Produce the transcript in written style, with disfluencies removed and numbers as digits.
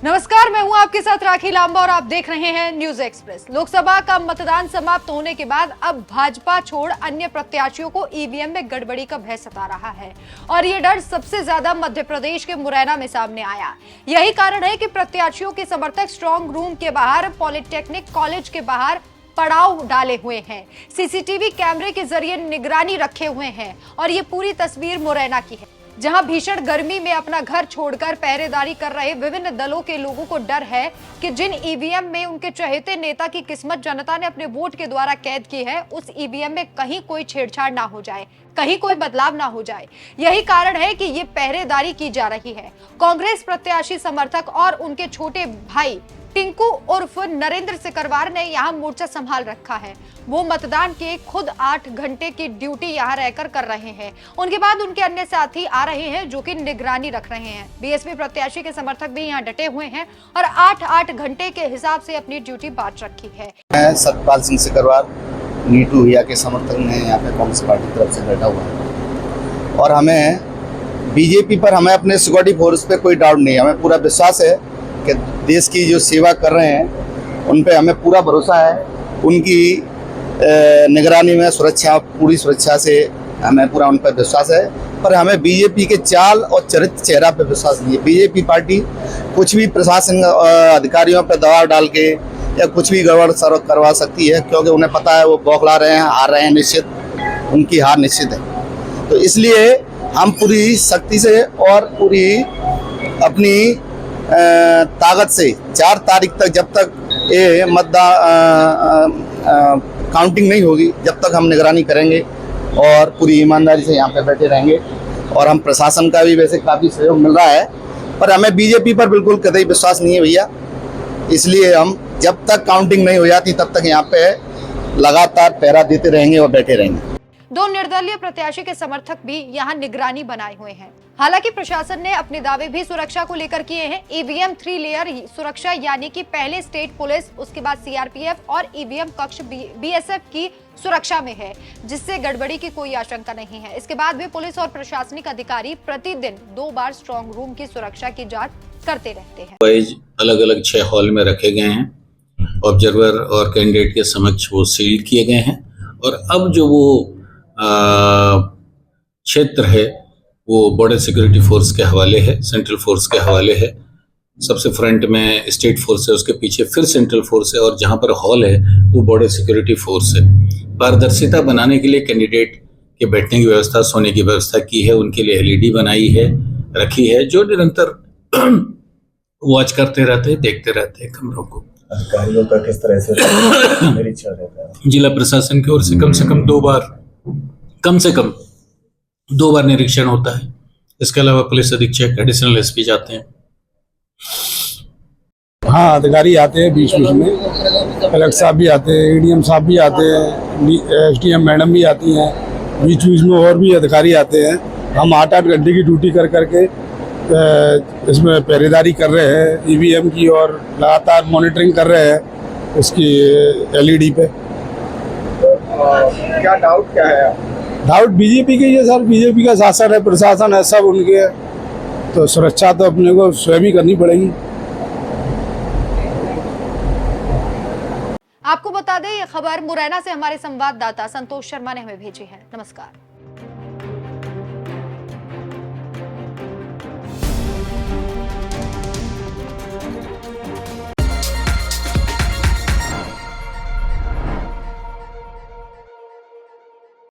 नमस्कार, मैं हूं आपके साथ राखी लांबा और आप देख रहे हैं न्यूज एक्सप्रेस। लोकसभा का मतदान समाप्त होने के बाद अब भाजपा छोड़ अन्य प्रत्याशियों को ईवीएम में गड़बड़ी का भय सता रहा है और ये डर सबसे ज्यादा मध्य प्रदेश के मुरैना में सामने आया। यही कारण है कि प्रत्याशियों के समर्थक स्ट्रांग रूम के बाहर, पॉलिटेक्निक कॉलेज के बाहर पड़ाव डाले हुए हैं, सीसीटीवी कैमरे के जरिए निगरानी रखे हुए हैं और ये पूरी तस्वीर मुरैना की है, जहां भीषण गर्मी में अपना घर छोड़कर पहरेदारी कर रहे विभिन्न दलों के लोगों को डर है कि जिन ईवीएम में उनके चहेते नेता की किस्मत जनता ने अपने वोट के द्वारा कैद की है, उस ईवीएम में कहीं कोई छेड़छाड़ ना हो जाए, कहीं कोई बदलाव ना हो जाए। यही कारण है कि ये पहरेदारी की जा रही है। कांग्रेस प्रत्याशी समर्थक और उनके छोटे भाई टिंकू उर्फ नरेंद्र सिकरवार ने यहाँ मोर्चा संभाल रखा है। वो मतदान के खुद 8 घंटे की ड्यूटी यहाँ रहकर कर रहे हैं। उनके बाद उनके अन्य साथी आ रहे हैं जो कि निगरानी रख रहे हैं। बीएसपी प्रत्याशी के समर्थक भी यहाँ डटे हुए हैं और 8-8 घंटे के हिसाब से अपनी ड्यूटी बांट रखी है। मैं सतपाल सिंह सिकरवार नीटू भैया के समर्थक में यहाँ पे कांग्रेस पार्टी की तरफ से बैठा हुआ है और हमें बीजेपी पर हमें अपने सिक्योरिटी फोर्स पे कोई डाउट नहीं है। हमें पूरा विश्वास है कि देश की जो सेवा कर रहे हैं उन पे हमें पूरा भरोसा है। उनकी निगरानी में सुरक्षा, पूरी सुरक्षा से हमें पूरा उन पर विश्वास है। पर हमें बीजेपी के चाल और चरित्र चेहरा पे विश्वास नहीं है। बीजेपी पार्टी कुछ भी प्रशासन अधिकारियों पर दबाव डाल के या कुछ भी गड़बड़ करवा सकती है, क्योंकि उन्हें पता है वो बौखला रहे हैं, हार रहे हैं, निश्चित उनकी हार निश्चित है। तो इसलिए हम पूरी शक्ति से और पूरी अपनी ताकत से 4 तारीख तक, जब तक ये काउंटिंग नहीं होगी, जब तक हम निगरानी करेंगे और पूरी ईमानदारी से यहाँ पे बैठे रहेंगे। और हम प्रशासन का भी वैसे काफ़ी सहयोग मिल रहा है, पर हमें बीजेपी पर बिल्कुल कतई विश्वास नहीं है भैया। इसलिए हम जब तक काउंटिंग नहीं हो जाती तब तक यहाँ पे लगातार पहरा देते रहेंगे और बैठे रहेंगे। 2 निर्दलीय प्रत्याशी के समर्थक भी यहाँ निगरानी बनाए हुए हैं। हालांकि प्रशासन ने अपने दावे भी सुरक्षा को लेकर किए हैं। ईवीएम 3 लेयर सुरक्षा, यानी कि पहले स्टेट पुलिस, उसके बाद सीआरपीएफ और ईवीएम कक्ष बीएसएफ की सुरक्षा में है, जिससे गड़बड़ी की कोई आशंका नहीं है। इसके बाद भी पुलिस और प्रशासनिक अधिकारी प्रतिदिन 2 बार स्ट्रांग रूम की सुरक्षा की जांच करते रहते हैं। अलग अलग 6 हॉल में रखे गए हैं। ऑब्जर्वर और कैंडिडेट के समक्ष वो सील किए गए हैं और अब जो वो क्षेत्र है वो बॉर्डर सिक्योरिटी फोर्स के हवाले है, सेंट्रल फोर्स के हवाले है। सबसे फ्रंट में स्टेट फोर्स है, उसके पीछे फिर सेंट्रल फोर्स है और जहां पर हॉल है वो बॉर्डर सिक्योरिटी फोर्स है। पारदर्शिता बनाने के लिए कैंडिडेट के बैठने की व्यवस्था, सोने की व्यवस्था की है, उनके लिए एलईडी बनाई है, रखी है, जो निरंतर वॉच करते रहते हैं, देखते रहते हैं कमरों को। अधिकारियों का किस तरह से निरीक्षण रहता है? जिला प्रशासन की ओर से कम से कम 2 बार निरीक्षण होता है। इसके अलावा पुलिस अधीक्षक, एडिशनल एसपी जाते हैं। हाँ, अधिकारी आते हैं बीच में, कलेक्टर साहब भी आते हैं, एडीएम साहब भी आते हैं, एसडीएम मैडम भी आती हैं, बीच में और भी अधिकारी आते हैं। हम 8-8 घंटे की ड्यूटी कर करके इसमें पहरेदारी कर रहे हैं ईवीएम की और लगातार मॉनिटरिंग कर रहे हैं उसकी एलईडी पे। क्या डाउट क्या है? डाउट बीजेपी के ये सर, बीजेपी का शासन है, प्रशासन है, सब उनके है, तो सुरक्षा तो अपने को स्वयं ही करनी पड़ेगी। आपको बता दें, ये खबर मुरैना से हमारे संवाददाता संतोष शर्मा ने हमें भेजी है। नमस्कार।